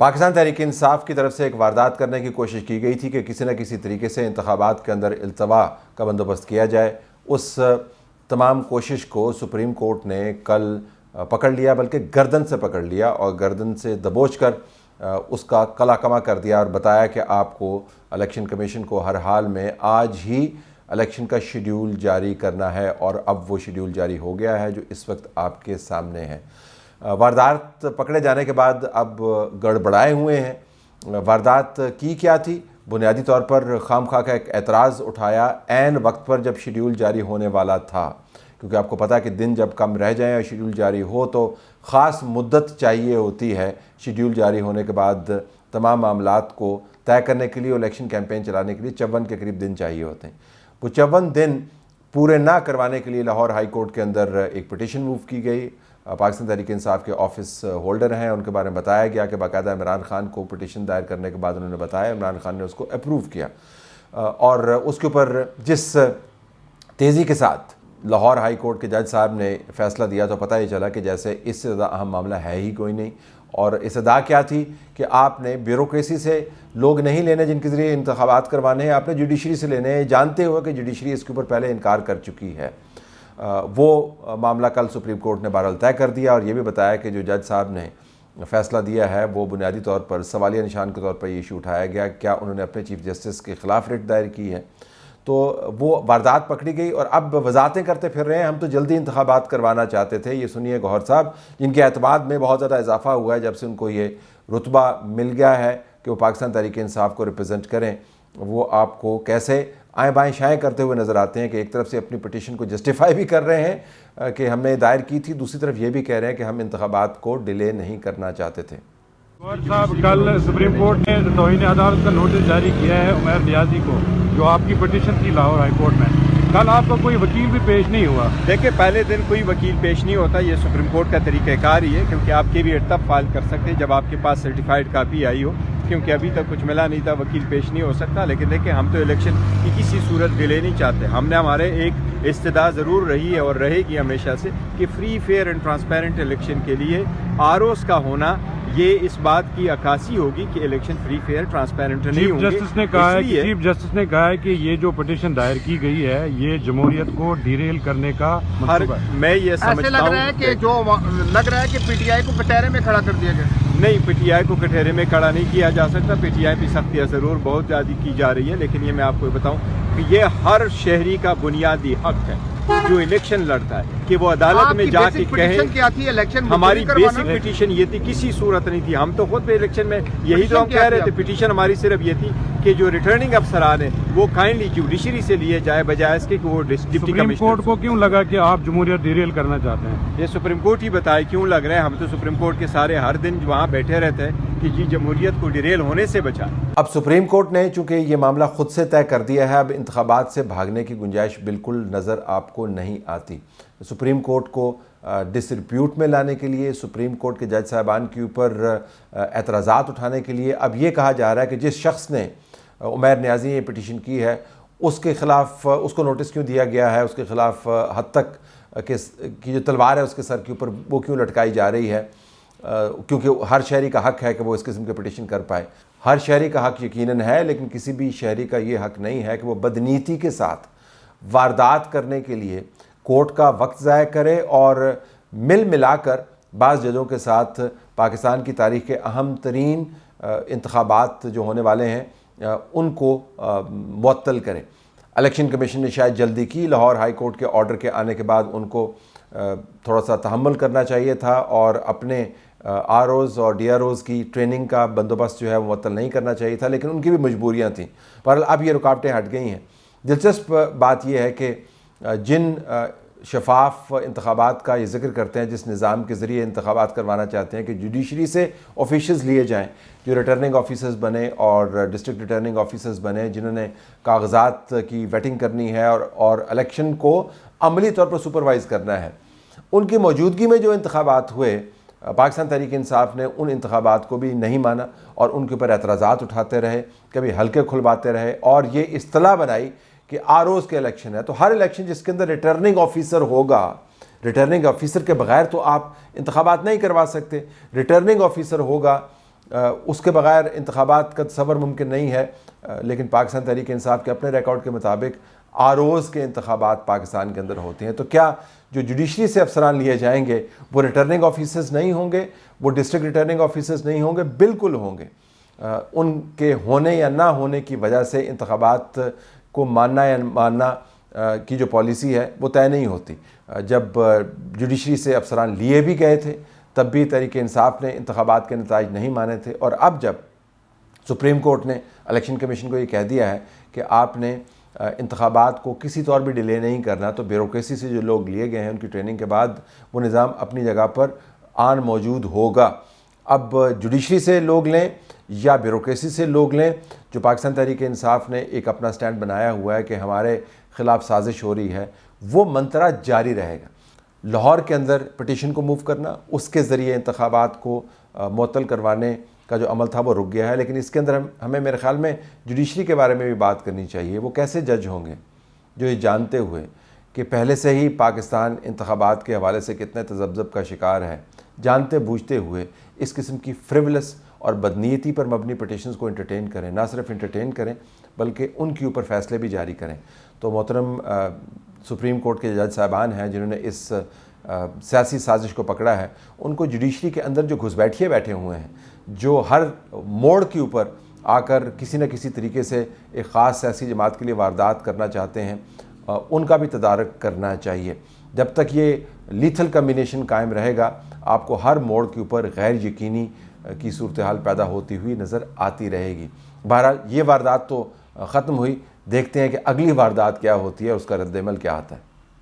پاکستان تحریک انصاف کی طرف سے ایک واردات کرنے کی کوشش کی گئی تھی کہ کسی نہ کسی طریقے سے انتخابات کے اندر التوا کا بندوبست کیا جائے. اس تمام کوشش کو سپریم کورٹ نے کل پکڑ لیا، بلکہ گردن سے پکڑ لیا اور گردن سے دبوچ کر اس کا کلا کما کر دیا اور بتایا کہ آپ کو الیکشن کمیشن کو ہر حال میں آج ہی الیکشن کا شیڈیول جاری کرنا ہے، اور اب وہ شیڈیول جاری ہو گیا ہے جو اس وقت آپ کے سامنے ہے. واردات پکڑے جانے کے بعد اب گڑبڑائے ہوئے ہیں. واردات کی کیا تھی؟ بنیادی طور پر خام خواہ کا ایک اعتراض اٹھایا عین وقت پر جب شیڈیول جاری ہونے والا تھا، کیونکہ آپ کو پتہ ہے کہ دن جب کم رہ جائیں اور شیڈیول جاری ہو تو خاص مدت چاہیے ہوتی ہے شیڈیول جاری ہونے کے بعد تمام معاملات کو طے کرنے کے لیے اور الیکشن کیمپین چلانے کے لیے 54 کے قریب دن چاہیے ہوتے ہیں. وہ 54 دن پورے نہ کروانے کے لیے لاہور ہائی کورٹ کے اندر ایک پٹیشن موو کی گئی. پاکستان تحریک انصاف کے آفس ہولڈر ہیں، ان کے بارے میں بتایا گیا کہ باقاعدہ عمران خان کو پٹیشن دائر کرنے کے بعد انہوں نے بتایا، عمران خان نے اس کو اپروو کیا، اور اس کے اوپر جس تیزی کے ساتھ لاہور ہائی کورٹ کے جج صاحب نے فیصلہ دیا تو پتہ ہی چلا کہ جیسے اس سے زیادہ اہم معاملہ ہے ہی کوئی نہیں. اور اس ادا کیا تھی کہ آپ نے بیوروکریسی سے لوگ نہیں لینے جن کے ذریعے انتخابات کروانے ہیں، آپ نے جوڈیشری سے لینے ہیں، جانتے ہوئے کہ جوڈیشری اس کے اوپر پہلے انکار کر چکی ہے. وہ معاملہ کل سپریم کورٹ نے بہرحال طے کر دیا، اور یہ بھی بتایا کہ جو جج صاحب نے فیصلہ دیا ہے وہ بنیادی طور پر سوالیہ نشان کے طور پر یہ ایشو اٹھایا گیا کیا انہوں نے اپنے چیف جسٹس کے خلاف ریٹ دائر کی ہے. تو وہ واردات پکڑی گئی اور اب وضاحتیں کرتے پھر رہے ہیں ہم تو جلدی انتخابات کروانا چاہتے تھے. یہ سنیے گوہر صاحب، جن کے اعتماد میں بہت زیادہ اضافہ ہوا ہے جب سے ان کو یہ رتبہ مل گیا ہے کہ وہ پاکستان تحریک انصاف کو ریپرزینٹ کریں. وہ آپ کو کیسے آئیں بائیں شائیں کرتے ہوئے نظر آتے ہیں کہ ایک طرف سے اپنی پٹیشن کو جسٹیفائی بھی کر رہے ہیں کہ ہم نے دائر کی تھی، دوسری طرف یہ بھی کہہ رہے ہیں کہ ہم انتخابات کو ڈیلے نہیں کرنا چاہتے تھے. گوہر صاحب، کل سپریم کورٹ نے توہین عدالت کا نوٹس جاری کیا ہے عمیر نیازی کو، جو آپ کی پٹیشن تھی لاہور ہائی کورٹ میں. کل آپ کا کوئی وکیل بھی پیش نہیں ہوا. دیکھیں، پہلے دن کوئی وکیل پیش نہیں ہوتا، یہ سپریم کورٹ کا طریقہ کار ہی ہے، کیونکہ آپ کے بھی تب فائل کر سکتے جب آپ کے پاس سرٹیفائڈ کاپی آئی ہو، کیونکہ ابھی تک کچھ ملا نہیں تھا، وکیل پیش نہیں ہو سکتا. لیکن دیکھیں، ہم تو الیکشن کی کسی صورت ڈیلے نہیں چاہتے. ہم نے ہمارے ایک استدعا ضرور رہی ہے اور رہے گی ہمیشہ سے کہ free fair and transparent election کے لیے آر اوز کا ہونا یہ اس بات کی عکاسی ہوگی کہ الیکشن فری فیئر ٹرانسپیرنٹ نہیں ہوں گے. چیف جسٹس نے کہا ہے کہ یہ جو پٹیشن دائر کی گئی ہے یہ جمہوریت کو ڈیریل کرنے کا منصوبہ ہے. میں یہ سمجھتا ہوں لگ رہا ہے کہ پی ٹی آئی کو کٹہرے میں کھڑا کر دیا گیا. نہیں، پی ٹی آئی کو کٹہرے میں کھڑا نہیں کیا جا سکتا. پی ٹی آئی پہ سختیاں ضرور بہت زیادہ کی جا رہی ہے، لیکن یہ میں آپ کو بتاؤں کہ یہ ہر شہری کا بنیادی حق ہے جو الیکشن لڑتا ہے کہ وہ عدالت میں جا کے کہیں. ہماری بیسک پٹیشن یہ تھی، کسی صورت نہیں تھی. ہم تو خود پہ الیکشن میں یہی تو ہم کہہ رہے تھے. پٹیشن ہماری صرف یہ تھی کہ جو ریٹرننگ افسران ہیں وہ کائنڈلی جوڈیشری سے لیے جائے بجائے اس کے کہ وہ ڈپٹی سپریم کمشنر. کورٹ کو کیوں لگا کہ آپ جمہوریت ڈیریل کرنا چاہتے ہیں؟ یہ سپریم کورٹ ہی بتائے کیوں لگ رہے ہیں. ہم تو سپریم کورٹ کے سارے ہر دن وہاں بیٹھے رہتے ہیں کہ جی جمہوریت کو ڈیریل ہونے سے بچائے. اب سپریم کورٹ نے چونکہ یہ معاملہ خود سے طے کر دیا ہے، اب انتخابات سے بھاگنے کی گنجائش بالکل نظر آپ کو نہیں آتی. سپریم کورٹ کو ڈسرپیوٹ میں لانے کے لیے، سپریم کورٹ کے جج صاحبان کے اوپر اعتراضات اٹھانے کے لیے اب یہ کہا جا رہا ہے کہ جس شخص نے عمیر نیازی نے پٹیشن کی ہے اس کے خلاف اس کو نوٹس کیوں دیا گیا ہے، اس کے خلاف حد تک کی جو تلوار ہے اس کے سر کے اوپر وہ کیوں لٹکائی جا رہی ہے، کیونکہ ہر شہری کا حق ہے کہ وہ اس قسم کے پٹیشن کر پائے. ہر شہری کا حق یقیناً ہے، لیکن کسی بھی شہری کا یہ حق نہیں ہے کہ وہ بدنیتی کے ساتھ واردات کرنے کے لیے کورٹ کا وقت ضائع کرے اور مل ملا کر بعض ججوں کے ساتھ پاکستان کی تاریخ کے اہم ترین انتخابات جو ہونے والے ہیں ان کو معطل کرے. الیکشن کمیشن نے شاید جلدی کی، لاہور ہائی کورٹ کے آرڈر کے آنے کے بعد ان کو تھوڑا سا تحمل کرنا چاہیے تھا اور اپنے آر اوز اور ڈی آر اوز کی ٹریننگ کا بندوبست جو ہے وہ معطل نہیں کرنا چاہیے تھا، لیکن ان کی بھی مجبوریاں تھیں. بہرحال اب یہ رکاوٹیں ہٹ گئی ہیں. دلچسپ بات یہ ہے کہ جن شفاف انتخابات کا یہ ذکر کرتے ہیں، جس نظام کے ذریعے انتخابات کروانا چاہتے ہیں کہ جوڈیشری سے آفیشرز لیے جائیں جو ریٹرننگ آفیسرز بنے اور ڈسٹرکٹ ریٹرننگ آفیسرز بنے، جنہوں نے کاغذات کی ویٹنگ کرنی ہے اور الیکشن کو عملی طور پر سپروائز کرنا ہے، ان کی موجودگی میں جو انتخابات ہوئے، پاکستان تحریک انصاف نے ان انتخابات کو بھی نہیں مانا اور ان کے اوپر اعتراضات اٹھاتے رہے، کبھی حلقے کھلواتے رہے اور یہ اصطلاح بنائی کہ آر اوز کے الیکشن ہے. تو ہر الیکشن جس کے اندر ریٹرننگ آفیسر ہوگا، ریٹرننگ آفیسر کے بغیر تو آپ انتخابات نہیں کروا سکتے. ریٹرننگ آفیسر ہوگا اس کے بغیر انتخابات کا تصور ممکن نہیں ہے، لیکن پاکستان تحریک انصاف کے اپنے ریکارڈ کے مطابق آروز کے انتخابات پاکستان کے اندر ہوتے ہیں۔ تو کیا جو جوڈیشری سے افسران لیے جائیں گے وہ ریٹرننگ آفیسرز نہیں ہوں گے، وہ ڈسٹرکٹ ریٹرننگ آفیسرز نہیں ہوں گے؟ بالکل ہوں گے۔ ان کے ہونے یا نہ ہونے کی وجہ سے انتخابات کو ماننا یا ماننا کی جو پالیسی ہے وہ طے نہیں ہوتی۔ جب جوڈیشری سے افسران لیے بھی گئے تھے تب بھی تحریک انصاف نے انتخابات کے نتائج نہیں مانے تھے، اور اب جب سپریم کورٹ نے الیکشن کمیشن کو یہ کہہ دیا ہے کہ آپ نے انتخابات کو کسی طور بھی ڈیلے نہیں کرنا، تو بیوروکریسی سے جو لوگ لیے گئے ہیں ان کی ٹریننگ کے بعد وہ نظام اپنی جگہ پر آن موجود ہوگا۔ اب جوڈیشری سے لوگ لیں یا بیوروکریسی سے لوگ لیں، جو پاکستان تحریک انصاف نے ایک اپنا سٹینڈ بنایا ہوا ہے کہ ہمارے خلاف سازش ہو رہی ہے، وہ منترا جاری رہے گا۔ لاہور کے اندر پٹیشن کو موو کرنا، اس کے ذریعے انتخابات کو معطل کروانے کا جو عمل تھا وہ رک گیا ہے، لیکن اس کے اندر ہمیں میرے خیال میں جوڈیشری کے بارے میں بھی بات کرنی چاہیے۔ وہ کیسے جج ہوں گے جو یہ جانتے ہوئے کہ پہلے سے ہی پاکستان انتخابات کے حوالے سے کتنے تذبذب کا شکار ہے، جانتے بوجھتے ہوئے اس قسم کی فریولس اور بدنیتی پر مبنی پٹیشنز کو انٹرٹین کریں، نہ صرف انٹرٹین کریں بلکہ ان کے اوپر فیصلے بھی جاری کریں۔ تو محترم سپریم کورٹ کے جج صاحبان ہیں جنہوں نے اس سیاسی سازش کو پکڑا ہے، ان کو جوڈیشری کے اندر جو گھس بیٹھیے بیٹھے ہوئے ہیں، جو ہر موڑ کے اوپر آ کر کسی نہ کسی طریقے سے ایک خاص سیاسی جماعت کے لیے واردات کرنا چاہتے ہیں، ان کا بھی تدارک کرنا چاہیے۔ جب تک یہ لیتھل کمبینیشن قائم رہے گا، آپ کو ہر موڑ کے اوپر غیر یقینی کی صورتحال پیدا ہوتی ہوئی نظر آتی رہے گی۔ بہرحال یہ واردات تو ختم ہوئی، دیکھتے ہیں کہ اگلی واردات کیا ہوتی ہے، اس کا رد عمل کیا آتا ہے۔